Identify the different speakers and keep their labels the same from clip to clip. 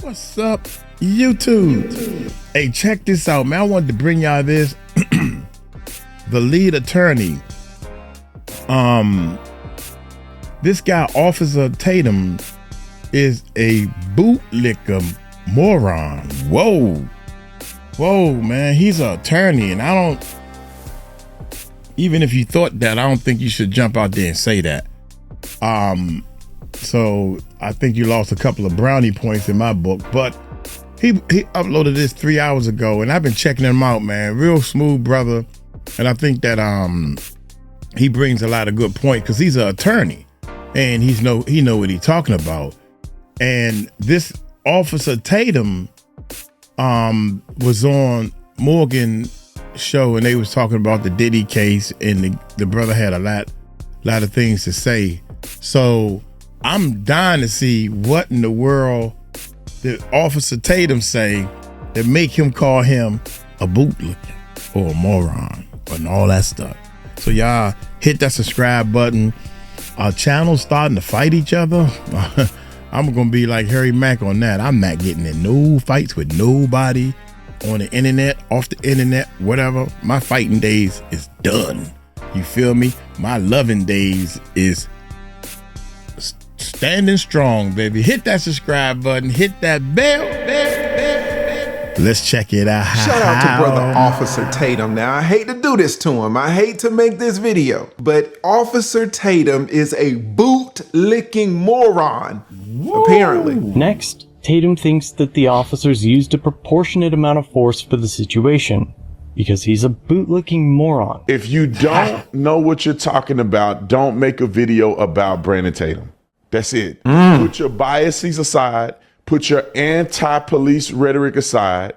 Speaker 1: What's up, YouTube? Hey, check this out, man. I wanted to bring y'all this. The lead attorney, this guy, Officer Tatum, is a bootlicker moron. Whoa, man. He's an attorney, and I don't, even if you thought that, I don't think you should jump out there and say that. So I think you lost a couple of brownie points in my book, but he uploaded this 3 hours ago, and I've been checking him out, man. Real smooth brother. And I think that he brings a lot of good points because he's an attorney and he know what he's talking about. And this Officer Tatum was on Morgan show, and they was talking about the Diddy case, and the brother had a lot of things to say. So I'm dying to see what in the world did Officer Tatum say that make him call him a bootlicker or a moron and all that stuff. So y'all hit that subscribe button. Our channel's starting to fight each other. I'm gonna be like Harry Mack on that. I'm not getting in no fights with nobody on the internet, off the internet, whatever. My fighting days is done. You feel me? My loving days is standing strong, baby. Hit that subscribe button. Hit that bell. Let's check it out.
Speaker 2: Shout out to brother Officer Tatum. Now, I hate to do this to him. I hate to make this video, but Officer Tatum is a boot-licking moron, apparently.
Speaker 3: Next, Tatum thinks that the officers used a proportionate amount of force for the situation because he's a boot-licking moron.
Speaker 4: If you don't know what you're talking about, don't make a video about Brandon Tatum. That's it. Put your biases aside. Put your anti-police rhetoric aside.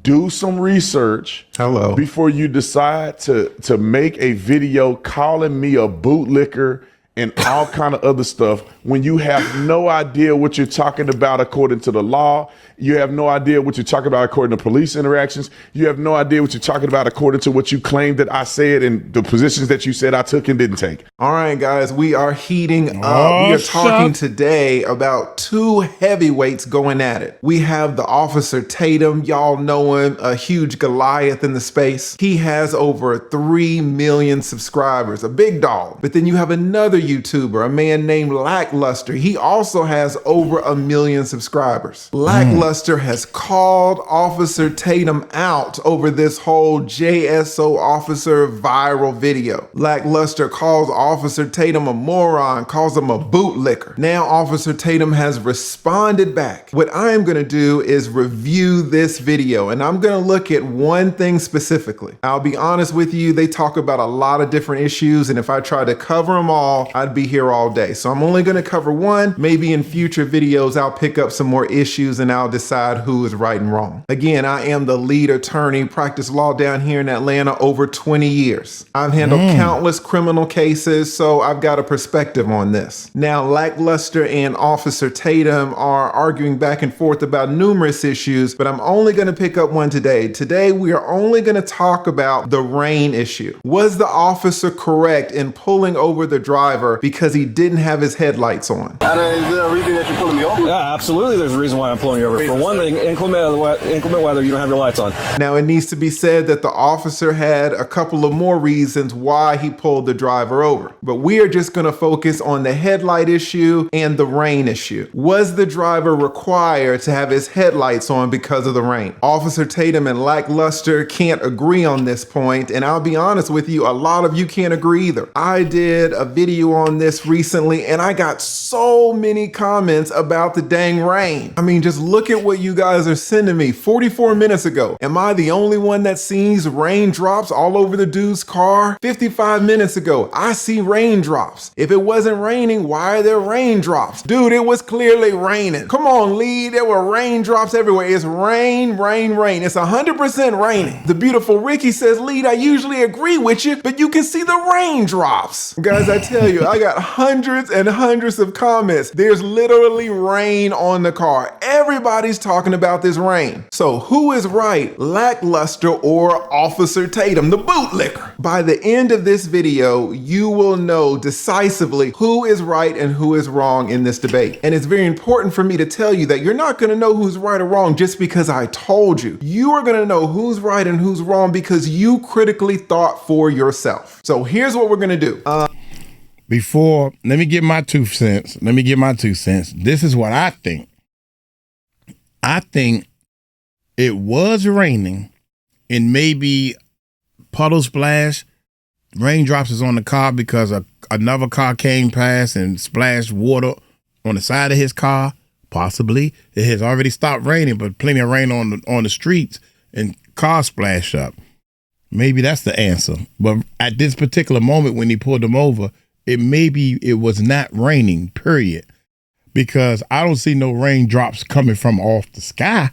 Speaker 4: Do some research before you decide to make a video calling me a bootlicker and all kind of other stuff when you have no idea what you're talking about according to the law. You have no idea what you're talking about according to police interactions. You have no idea what you're talking about according to what you claimed that I said and the positions that you said I took and didn't take.
Speaker 2: All right, guys, we are heating up. We are talking today about two heavyweights going at it. We have the Officer Tatum. Y'all know him, a huge Goliath in the space. He has over 3 million subscribers, a big dog. But then you have another YouTuber, a man named Lackluster. He also has over 1 million subscribers. Lackluster has called Officer Tatum out over this whole JSO officer viral video. Lackluster calls Officer Tatum a moron, calls him a bootlicker. Now Officer Tatum has responded back. What I am going to do is review this video, and I'm going to look at one thing specifically. I'll be honest with you, they talk about a lot of different issues, and if I try to cover them all, I'd be here all day. So I'm only going to cover one. Maybe in future videos, I'll pick up some more issues and I'll decide who is right and wrong. Again, I am the lead attorney, practice law down here in Atlanta over 20 years. I've handled countless criminal cases, so I've got a perspective on this. Now, Lackluster and Officer Tatum are arguing back and forth about numerous issues, but I'm only going to pick up one today. Today, we are only going to talk about the rain issue. Was the officer correct in pulling over the driver because he didn't have his headlights on?
Speaker 5: Is there a reason that you're pulling me over?
Speaker 6: Yeah, absolutely. There's a reason why I'm pulling you over. For one thing, inclement weather, you don't have your lights on.
Speaker 2: Now, it needs to be said that the officer had a couple of more reasons why he pulled the driver over. But we are just going to focus on the headlight issue and the rain issue. Was the driver required to have his headlights on because of the rain? Officer Tatum and Lackluster can't agree on this point, and I'll be honest with you, a lot of you can't agree either. I did a video on this recently, and I got so many comments about the dang rain. I mean, just look at what you guys are sending me 44 minutes ago. Am I the only one that sees raindrops all over the dude's car? 55 minutes ago, I see raindrops. If it wasn't raining, why are there raindrops? Dude, it was clearly raining. Come on, lead. There were raindrops everywhere. It's rain, rain, rain. It's 100% raining. The beautiful Ricky says, lead, I usually agree with you, but you can see the raindrops. Guys, I tell you, you. I got hundreds and hundreds of comments. There's literally rain on the car. Everybody's talking about this rain. So who is right, Lackluster or Officer Tatum, the bootlicker? By the end of this video, you will know decisively who is right and who is wrong in this debate. And it's very important for me to tell you that you're not going to know who's right or wrong just because I told you. You are going to know who's right and who's wrong because you critically thought for yourself. So here's what we're going to do.
Speaker 1: Let me get my 2 cents. This is what I think. I think it was raining and maybe puddle splash, raindrops is on the car because another car came past and splashed water on the side of his car. Possibly it has already stopped raining, but plenty of rain on the streets and cars splashed up. Maybe that's the answer. But at this particular moment when he pulled them over, it was not raining, period. Because I don't see no raindrops coming from off the sky.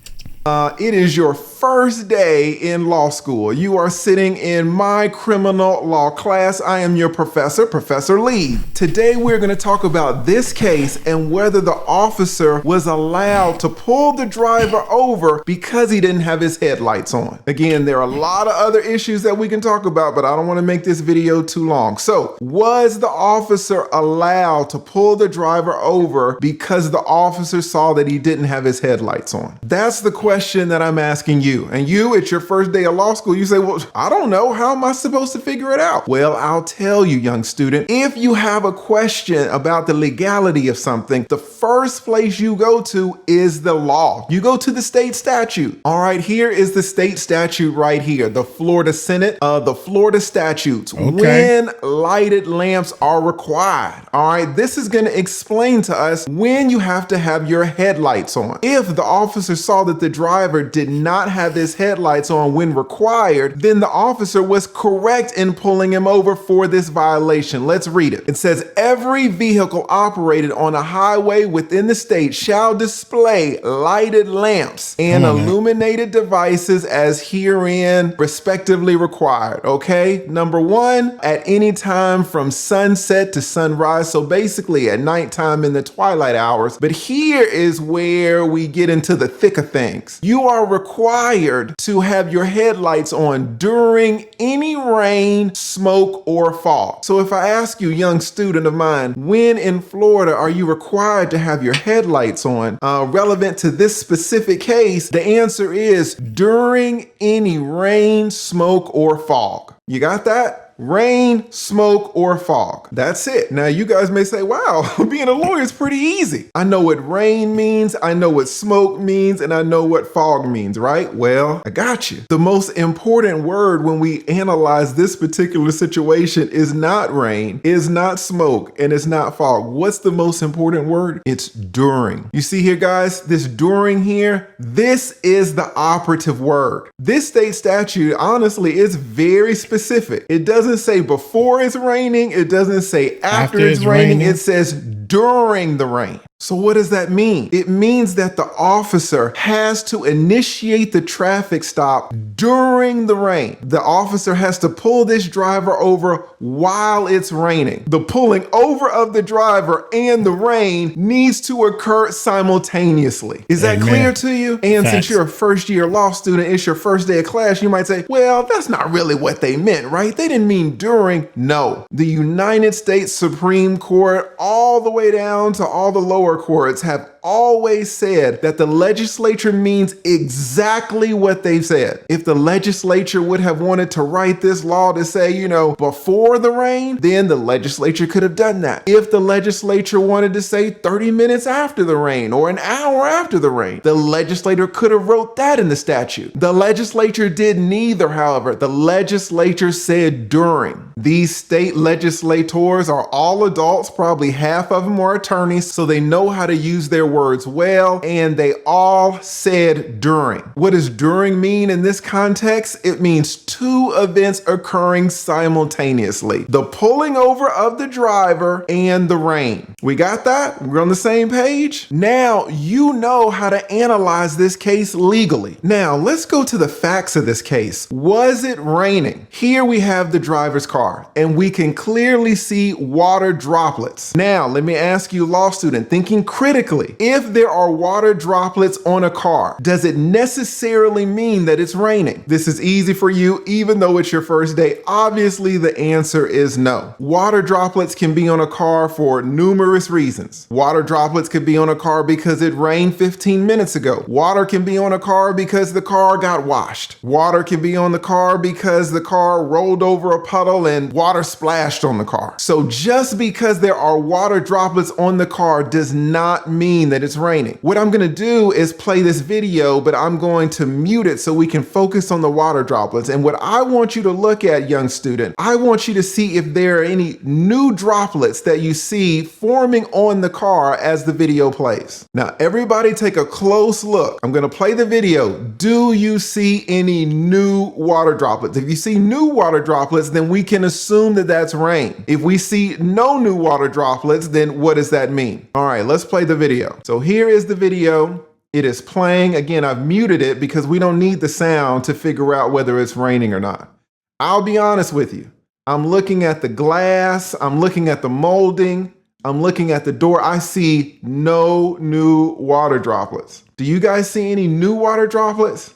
Speaker 2: It is your first day in law school. You are sitting in my criminal law class. I am your professor, Professor Lee. Today we're going to talk about this case and whether the officer was allowed to pull the driver over because he didn't have his headlights on. Again, there are a lot of other issues that we can talk about, but I don't want to make this video too long. So, was the officer allowed to pull the driver over because the officer saw that he didn't have his headlights on? That's the question that I'm asking you. And you, it's your first day of law school, you say, well, I don't know. How am I supposed to figure it out? Well, I'll tell you, young student, if you have a question about the legality of something, the first place you go to is the law. You go to the state statute. All right, here is the state statute right here. The Florida Senate, the Florida statutes, when lighted lamps are required. All right, this is going to explain to us when you have to have your headlights on. If the officer saw that the driver did not have his headlights on when required, then the officer was correct in pulling him over for this violation. Let's read it. It says, every vehicle operated on a highway within the state shall display lighted lamps and illuminated devices as herein respectively required. Okay, number one, at any time from sunset to sunrise. So basically at nighttime in the twilight hours. But here is where we get into the thick of things. You are required to have your headlights on during any rain, smoke, or fog. So if I ask you, young student of mine, when in Florida are you required to have your headlights on relevant to this specific case? The answer is during any rain, smoke, or fog. You got that? Rain, smoke, or fog. That's it. Now you guys may say, wow, being a lawyer is pretty easy. I know what rain means, I know what smoke means, and I know what fog means, right? Well, I got you. The most important word when we analyze this particular situation is not rain, is not smoke, and it's not fog. What's the most important word? It's during. You see here, guys, this during here, this is the operative word. This state statute, honestly, is very specific. It doesn't say before it's raining. It doesn't say after it's raining. It says during the rain. So what does that mean? It means that the officer has to initiate the traffic stop during the rain. The officer has to pull this driver over while it's raining. The pulling over of the driver and the rain needs to occur simultaneously. Is that clear to you? And since you're a first-year law student, it's your first day of class, you might say, well, that's not really what they meant, right? They didn't mean during. No. The United States Supreme Court, all the way down to all the lower courts, have always said that the legislature means exactly what they've said. If the legislature would have wanted to write this law to say, you know, before the rain, then the legislature could have done that. If the legislature wanted to say 30 minutes after the rain or an hour after the rain, the legislator could have wrote that in the statute. The legislature did neither, however. The legislature said during. These state legislators are all adults, probably half of them are attorneys, so they know how to use their words well, and they all said during. What does during mean in this context? It means two events occurring simultaneously. The pulling over of the driver and the rain. We got that? We're on the same page? Now you know how to analyze this case legally. Now let's go to the facts of this case. Was it raining? Here we have the driver's car, and we can clearly see water droplets. Now, let me ask you, law student, thinking critically, if there are water droplets on a car, does it necessarily mean that it's raining? This is easy for you, even though it's your first day. Obviously, the answer is no. Water droplets can be on a car for numerous reasons. Water droplets could be on a car because it rained 15 minutes ago. Water can be on a car because the car got washed. Water can be on the car because the car rolled over a puddle and water splashed on the car. So just because there are water droplets on the car does not mean that it's raining. What I'm gonna do is play this video, but I'm going to mute it so we can focus on the water droplets. And what I want you to look at, young student, I want you to see if there are any new droplets that you see forming on the car as the video plays. Now, everybody take a close look. I'm gonna play the video. Do you see any new water droplets? If you see new water droplets, then we can assume that that's rain. If we see no new water droplets, then what does that mean? All right, let's play the video. So here is the video. It is playing. Again, I've muted it because we don't need the sound to figure out whether it's raining or not. I'll be honest with you. I'm looking at the glass. I'm looking at the molding. I'm looking at the door. I see no new water droplets. Do you guys see any new water droplets?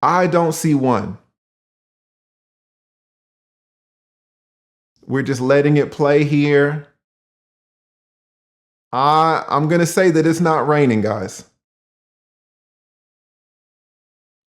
Speaker 2: I don't see one. We're just letting it play here. I'm going to say that it's not raining, guys.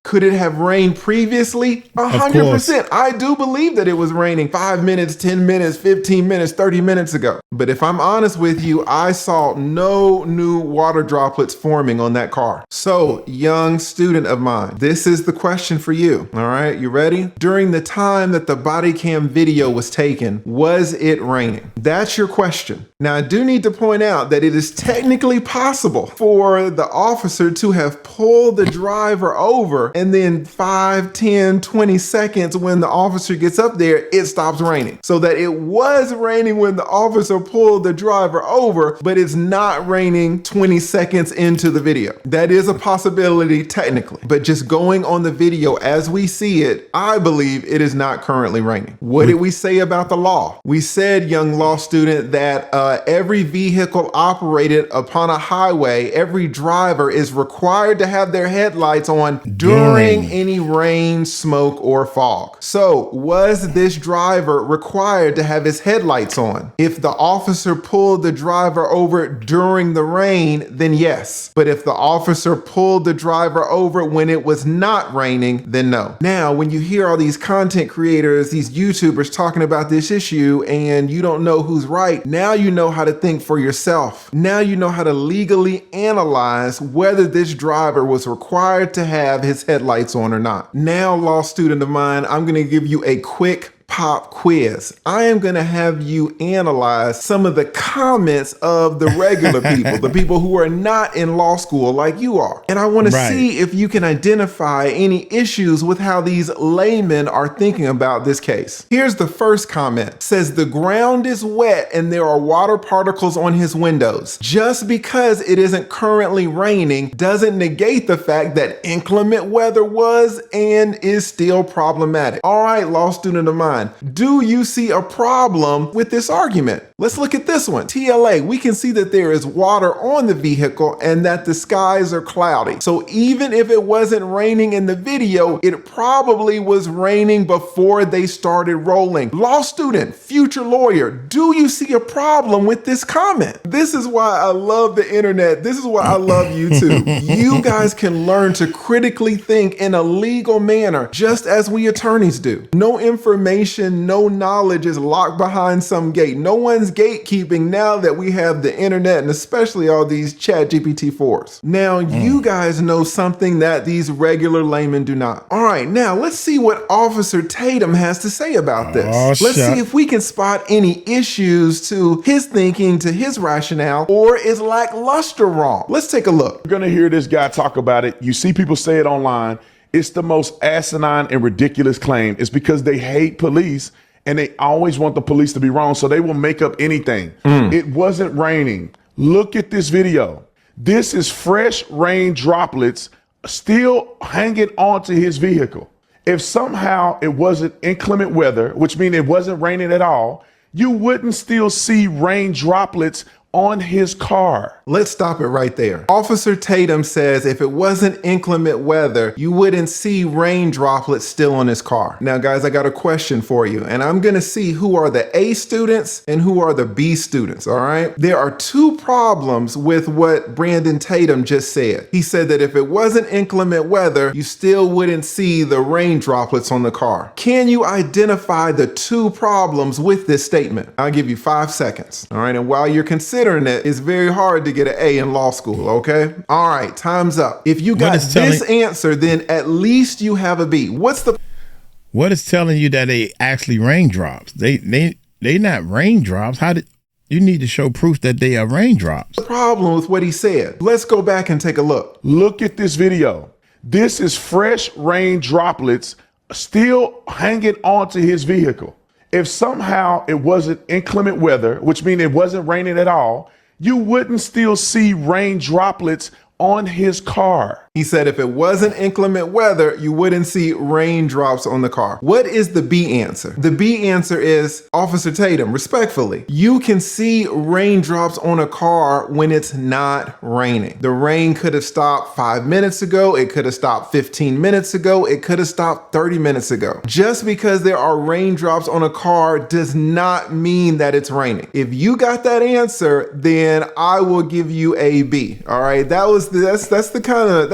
Speaker 2: Could it have rained previously? 100%. I do believe that it was raining 5 minutes, 10 minutes, 15 minutes, 30 minutes ago. But if I'm honest with you, I saw no new water droplets forming on that car. So, young student of mine, this is the question for you. All right, you ready? During the time that the body cam video was taken, was it raining? That's your question. Now, I do need to point out that it is technically possible for the officer to have pulled the driver over, and then 5, 10, 20 seconds when the officer gets up there, it stops raining. So that it was raining when the officer pulled the driver over, but it's not raining 20 seconds into the video. That is a possibility technically, but just going on the video as we see it, I believe it is not currently raining. What did we say about the law? We said, young law student, that every vehicle operated upon a highway, every driver is required to have their headlights on during any rain, smoke, or fog. So was this driver required to have his headlights on? If the officer pulled the driver over during the rain, then yes. But if the officer pulled the driver over when it was not raining, then no. Now, when you hear all these content creators, these YouTubers talking about this issue and you don't know who's right, now you know how to think for yourself. Now you know how to legally analyze whether this driver was required to have his headlights on or not. Now, law student of mine, I'm going to give you a quick pop quiz. I am going to have you analyze some of the comments of the regular people, the people who are not in law school like you are. And I want to see if you can identify any issues with how these laymen are thinking about this case. Here's the first comment. It says the ground is wet and there are water particles on his windows. Just because it isn't currently raining doesn't negate the fact that inclement weather was and is still problematic. All right, law student of mine. Do you see a problem with this argument? Let's look at this one. TLA, we can see that there is water on the vehicle and that the skies are cloudy. So even if it wasn't raining in the video, it probably was raining before they started rolling. Law student, future lawyer, do you see a problem with this comment? This is why I love the internet. This is why I love YouTube. You guys can learn to critically think in a legal manner, just as we attorneys do. No information information, no knowledge is locked behind some gate. No one's gatekeeping now that we have the internet and especially all these chat GPT-4s. Now, you guys know something that these regular laymen do not. All right, now let's see what Officer Tatum has to say about this. Let's see if we can spot any issues to his thinking, to his rationale, or is Lackluster wrong? Let's take a look.
Speaker 4: You're gonna hear this guy talk about it. You see people say it online. It's the most asinine and ridiculous claim. It's because they hate police and they always want the police to be wrong, so they will make up anything. It wasn't raining. Look at this video. This is fresh rain droplets still hanging onto his vehicle. If somehow it wasn't inclement weather, which means it wasn't raining at all, you wouldn't still see rain droplets on his car.
Speaker 2: Let's stop it right there. Officer Tatum says if it wasn't inclement weather, you wouldn't see rain droplets still on his car. Now, guys, I got a question for you, and I'm gonna see who are the A students and who are the B students, all right? There are two problems with what Brandon Tatum just said. He said that if it wasn't inclement weather, you still wouldn't see the rain droplets on the car. Can you identify the two problems with this statement? I'll give you 5 seconds, all right? And while you're considering it, it's very hard to get an A in law school, okay? All right, time's up. If you got this answer, then at least you have a B.
Speaker 1: What is telling you that they actually raindrops? They not raindrops. How did you need to show proof that they are raindrops?
Speaker 2: The problem with what he said. Let's go back and take a look.
Speaker 4: Look at this video. This is fresh rain droplets still hanging onto his vehicle. If somehow it wasn't inclement weather, which means it wasn't raining at all, you wouldn't still see rain droplets on his car.
Speaker 2: He said if it wasn't inclement weather, you wouldn't see raindrops on the car. What is the B answer? The B answer is, Officer Tatum, respectfully, you can see raindrops on a car when it's not raining. The rain could have stopped 5 minutes ago. It could have stopped 15 minutes ago. It could have stopped 30 minutes ago. Just because there are raindrops on a car does not mean that it's raining. If you got that answer, then I will give you a B. All right, that's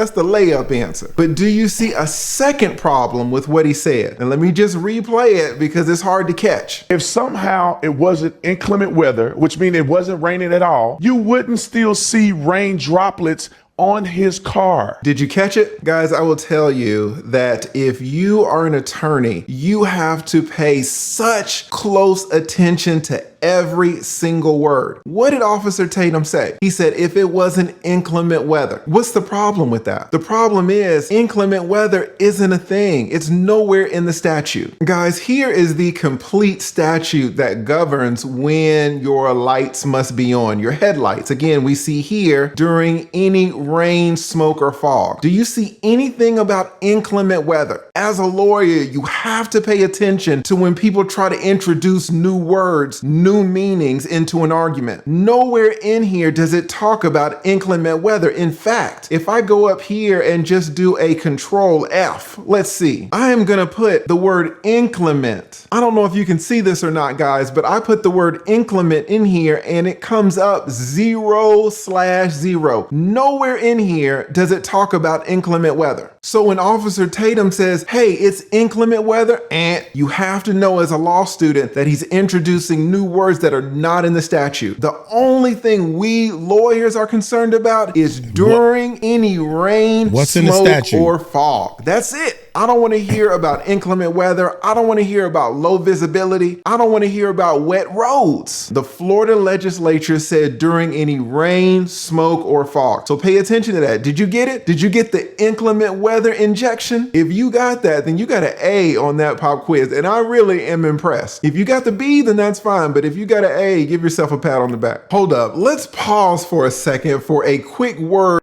Speaker 2: the layup answer. But do you see a second problem with what he said? And let me just replay it because it's hard to catch.
Speaker 4: If somehow it wasn't inclement weather, which means it wasn't raining at all, you wouldn't still see rain droplets on his car.
Speaker 2: Did you catch it? Guys, I will tell you that if you are an attorney, you have to pay such close attention to every single word. What did Officer Tatum say? He said, if it wasn't inclement weather. What's the problem with that? The problem is inclement weather isn't a thing. It's nowhere in the statute. Guys, here is the complete statute that governs when your lights must be on, your headlights. Again, we see here during any rain, smoke, or fog. Do you see anything about inclement weather? As a lawyer, you have to pay attention to when people try to introduce new words, new meanings into an argument. Nowhere in here does it talk about inclement weather. In fact, if I go up here and just do a Control F, let's see. I am gonna put the word inclement. I don't know if you can see this or not, guys, but I put the word inclement in here and it comes up 0/0. Nowhere in here does it talk about inclement weather. So when Officer Tatum says, hey, it's inclement weather, and you have to know as a law student that he's introducing new words that are not in the statute. The only thing we lawyers are concerned about is during any rain, smoke, or fog. That's it. I don't want to hear about inclement weather. I don't want to hear about low visibility. I don't want to hear about wet roads. The Florida legislature said during any rain, smoke, or fog. So pay attention to that. Did you get it? Did you get the inclement weather injection? If you got that, then you got an A on that pop quiz, and I really am impressed. If you got the B, then that's fine, but if you got an A, give yourself a pat on the back. Hold up. Let's pause for a second for a quick word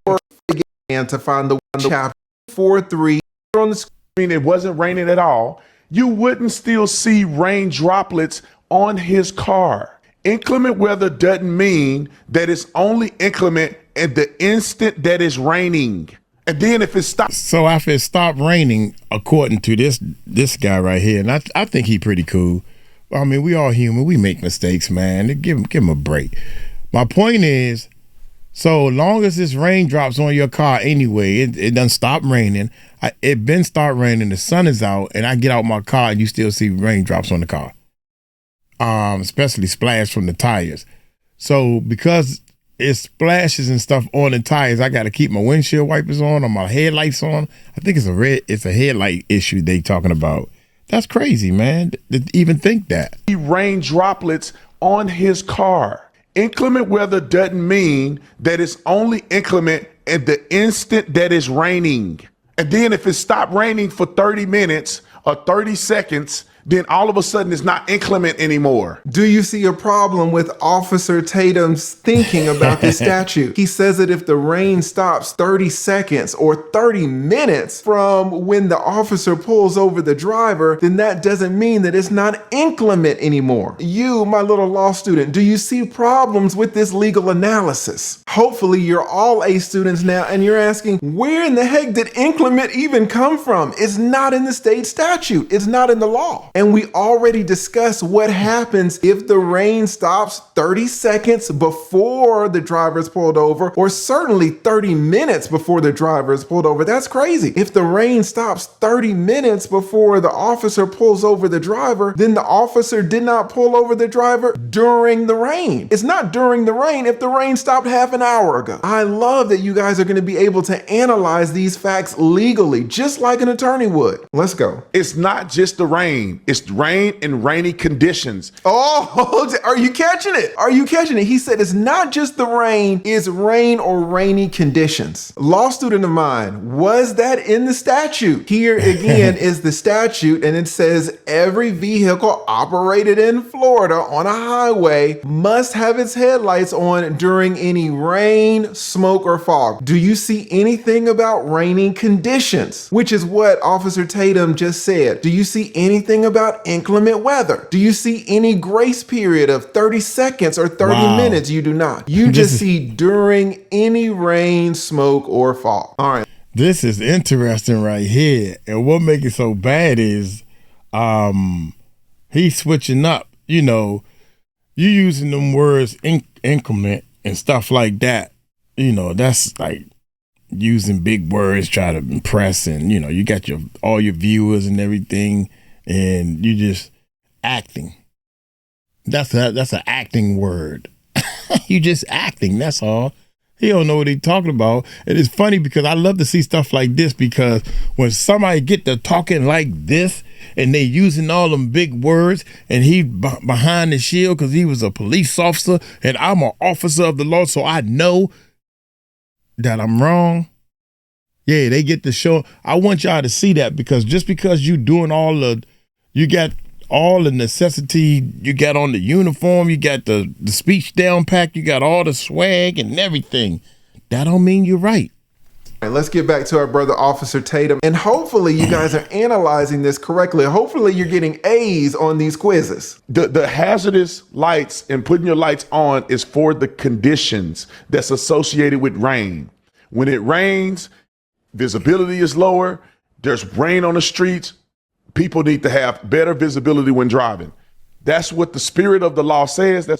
Speaker 2: and to find the chapter 4.3 on the screen.
Speaker 4: It wasn't raining at all, you wouldn't still see rain droplets on his car. Inclement weather doesn't mean that it's only inclement at the instant that it's raining. And then if it stops.
Speaker 1: So after it stopped raining, according to this guy right here, and I think he's pretty cool. I mean, we all human. We make mistakes, man. Give him a break. My point is, So long as it's raindrops on your car anyway, it doesn't stop raining. It been start raining, the sun is out, and I get out my car and you still see raindrops on the car. Especially splash from the tires. So because it splashes and stuff on the tires, I got to keep my windshield wipers on or my headlights on. I think it's a headlight issue they talking about. That's crazy, man, to even think that.
Speaker 4: Rain droplets on his car. Inclement weather doesn't mean that it's only inclement at the instant that it's raining. And then if it stopped raining for 30 minutes or 30 seconds, then all of a sudden it's not inclement anymore.
Speaker 2: Do you see a problem with Officer Tatum's thinking about this statute? He says that if the rain stops 30 seconds or 30 minutes from when the officer pulls over the driver, then that doesn't mean that it's not inclement anymore. You, my little law student, do you see problems with this legal analysis? Hopefully you're all A students now and you're asking, where in the heck did inclement even come from? It's not in the state statute. It's not in the law. And we already discussed what happens if the rain stops 30 seconds before the driver's pulled over, or certainly 30 minutes before the driver is pulled over. That's crazy. If the rain stops 30 minutes before the officer pulls over the driver, then the officer did not pull over the driver during the rain. It's not during the rain if the rain stopped half an hour ago. I love that you guys are going to be able to analyze these facts legally, just like an attorney would. Let's go.
Speaker 4: It's not just the rain. It's rain and rainy conditions.
Speaker 2: Oh, are you catching it? Are you catching it? He said it's not just the rain, it's rain or rainy conditions. Law student of mine, was that in the statute? Here again is the statute, and it says every vehicle operated in Florida on a highway must have its headlights on during any rain, smoke, or fog. Do you see anything about raining conditions? Which is what Officer Tatum just said. Do you see anything about inclement weather? Do you see any grace period of 30 seconds or 30 minutes? You do not. You just see during any rain, smoke, or fog. All right.
Speaker 1: This is interesting right here. And what makes it so bad is he's switching up. You know, you using them words increment and stuff like that. You know, that's like using big words, try to impress, and you know, you got all your viewers and everything, and you just acting. That's an acting word. You just acting, that's all. He don't know what he's talking about. And it's funny because I love to see stuff like this, because when somebody get to talking like this and they using all them big words, and he behind the shield because he was a police officer and I'm an officer of the law, so I know that I'm wrong. Yeah, they get to show. I want y'all to see that, because just because you doing you got all the necessity, you got on the uniform, you got the speech down pack, you got all the swag and everything, that don't mean you're right.
Speaker 2: All right, let's get back to our brother Officer Tatum, and hopefully you guys are analyzing this correctly. Hopefully you're getting A's on these quizzes.
Speaker 4: The hazardous lights and putting your lights on is for the conditions that's associated with rain. When it rains, visibility is lower, there's rain on the streets, people need to have better visibility when driving. That's what the spirit of the law says. That's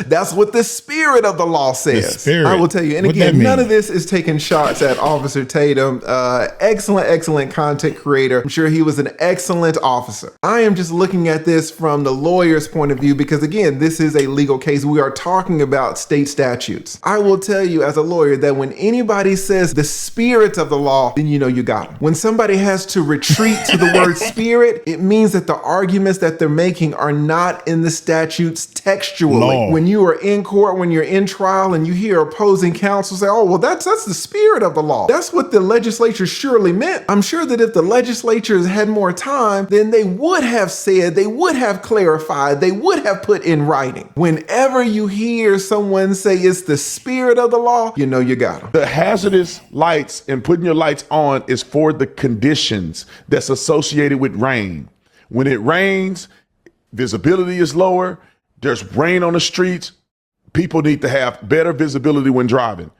Speaker 2: that's what the spirit of the law says.
Speaker 1: I
Speaker 2: will tell you. And again, none of this is taking shots at Officer Tatum. Excellent content creator. I'm sure he was an excellent officer. I am just looking at this from the lawyer's point of view, because again, this is a legal case. We are talking about state statutes. I will tell you as a lawyer that when anybody says the spirit of the law, then you know you got them. When somebody has to retreat to the word spirit, it means that the arguments that they're making are not in the statutes textually.
Speaker 1: No.
Speaker 2: When you are in court, when you're in trial, and you hear opposing counsel say, oh, well, that's the spirit of the law. That's what the legislature surely meant. I'm sure that if the legislatures had more time, then they would have said, they would have clarified, they would have put in writing. Whenever you hear someone say it's the spirit of the law, you know you got them.
Speaker 4: The hazardous lights and putting your lights on is for the conditions that's associated with rain. When it rains, visibility is lower, there's rain on the streets, people need to have better visibility when driving.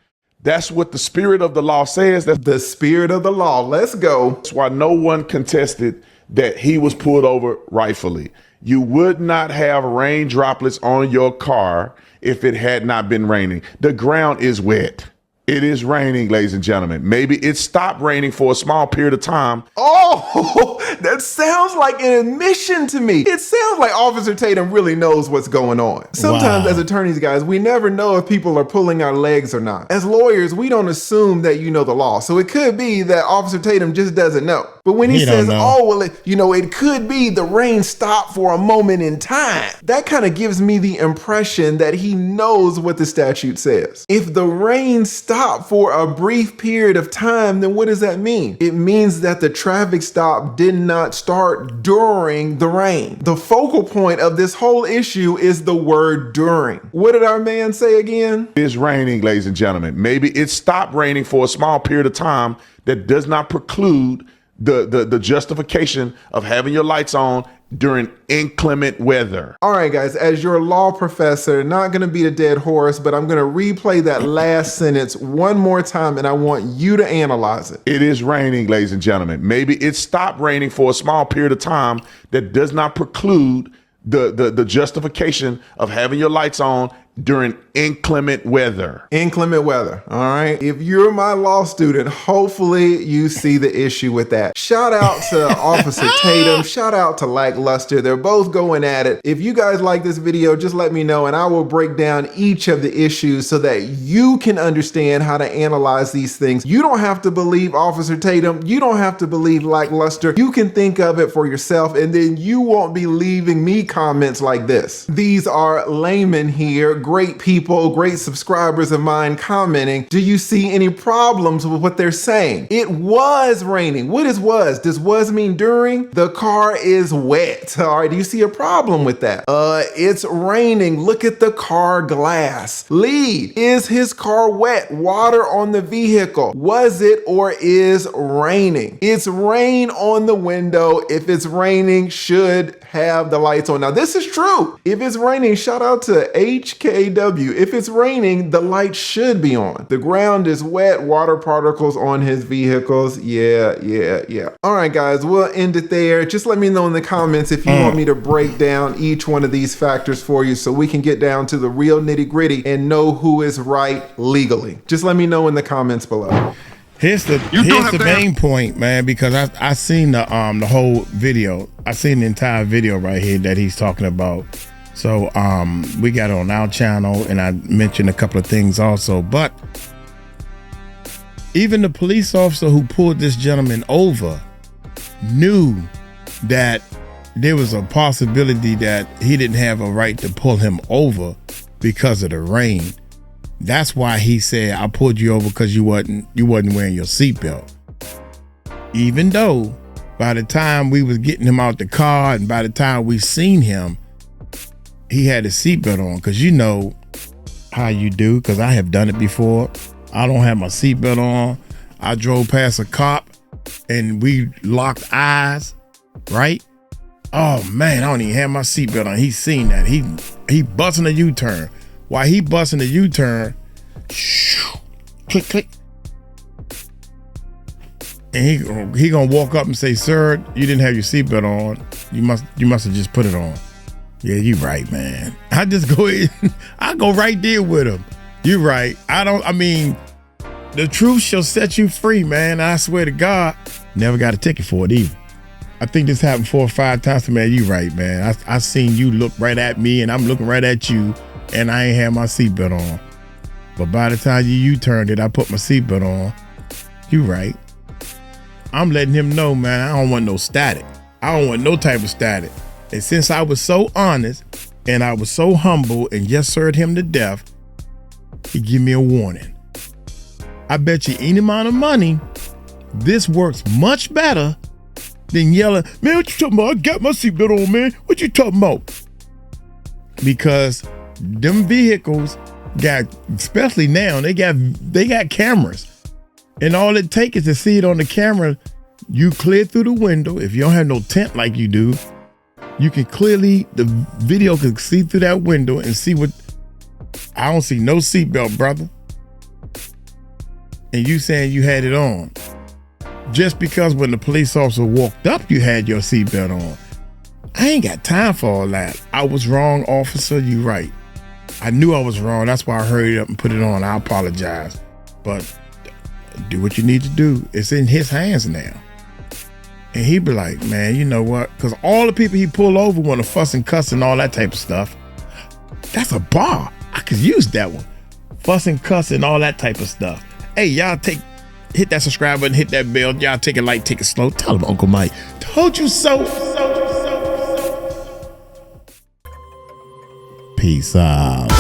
Speaker 4: That's what the spirit of the law says. That's
Speaker 2: the spirit of the law. Let's go.
Speaker 4: That's why no one contested that he was pulled over rightfully. You would not have rain droplets on your car if it had not been raining. The ground is wet. It is raining, ladies and gentlemen. Maybe it stopped raining for a small period of time.
Speaker 2: Oh, that sounds like an admission to me. It sounds like Officer Tatum really knows what's going on. Sometimes as attorneys, guys, we never know if people are pulling our legs or not. As lawyers, we don't assume that you know the law. So it could be that Officer Tatum just doesn't know. But when he says, oh, well, it could be the rain stopped for a moment in time, that kind of gives me the impression that he knows what the statute says. If the rain stopped for a brief period of time, then what does that mean? It means that the traffic stop did not start during the rain. The focal point of this whole issue is the word during. What did our man say again?
Speaker 4: It's raining, ladies and gentlemen. Maybe it stopped raining for a small period of time. That does not preclude the justification of having your lights on during inclement weather.
Speaker 2: All right, guys, as your law professor, not going to beat a dead horse, but I'm going to replay that last sentence one more time, and I want you to analyze it.
Speaker 4: It is raining, ladies and gentlemen. Maybe it stopped raining for a small period of time. That does not preclude the justification of having your lights on during inclement weather.
Speaker 2: Inclement weather. All right. If you're my law student, hopefully you see the issue with that. Shout out to Officer Tatum. Shout out to Lackluster. They're both going at it. If you guys like this video, just let me know and I will break down each of the issues so that you can understand how to analyze these things. You don't have to believe Officer Tatum. You don't have to believe Lackluster. You can think of it for yourself and then you won't be leaving me comments like this. These are laymen here, great people, great subscribers of mine commenting. Do you see any problems with what they're saying? It was raining. What is was? Does was mean during? The car is wet. All right, do you see a problem with that? It's raining. Look at the car glass. Lead, is his car wet? Water on the vehicle. Was it or is raining? It's rain on the window. If it's raining, should have the lights on. Now, this is true. If it's raining, shout out to HKW. If it's raining, the light should be on. The ground is wet, water particles on his vehicles. Yeah. All right, guys, we'll end it there. Just let me know in the comments if you want me to break down each one of these factors for you so we can get down to the real nitty gritty and know who is right legally. Just let me know in the comments below.
Speaker 1: Here's the main point, man, because I seen the whole video. I seen the entire video right here that he's talking about. So we got it on our channel, and I mentioned a couple of things also. But even the police officer who pulled this gentleman over knew that there was a possibility that he didn't have a right to pull him over because of the rain. That's why he said, I pulled you over because you wasn't wearing your seatbelt. Even though by the time we was getting him out the car and by the time we seen him, he had his seatbelt on, because you know how you do, because I have done it before. I don't have my seatbelt on. I drove past a cop and we locked eyes, right? Oh man, I don't even have my seatbelt on. He seen that. He busting a U-turn. While he busting a U-turn, click, click. And he gonna walk up and say, sir, you didn't have your seatbelt on. You must have just put it on. Yeah, you right, man. I just go in, I go right there with him. You right. I mean, the truth shall set you free, man. I swear to God, never got a ticket for it either. I think this happened 4 or 5 times. Man, you right, man. I seen you look right at me and I'm looking right at you and I ain't had my seatbelt on. But by the time you U-turned it, I put my seatbelt on. You right. I'm letting him know, man, I don't want no static. I don't want no type of static. And since I was so honest and I was so humble and just served him to death, he give me a warning. I bet you any amount of money, this works much better than yelling, man, what you talking about? I got my seatbelt on, man. What you talking about? Because them vehicles got, especially now, they got cameras. And all it takes is to see it on the camera. You clear through the window. If you don't have no tent like you do, you can clearly, the video can see through that window and see what, I don't see no seatbelt, brother. And you saying you had it on. just because when the police officer walked up, you had your seatbelt on. I ain't got time for all that. I was wrong, officer. You right. I knew I was wrong. That's why I hurried up and put it on. I apologize. But do what you need to do. It's in his hands now. And he'd be like, man, you know what? Because all the people he pull over want to fuss and cuss and all that type of stuff. That's a bar. I could use that one. Fuss and cuss and all that type of stuff. Hey, y'all hit that subscribe button, hit that bell. Y'all take it light, take it slow. Tell him Uncle Mike told you so. Peace out.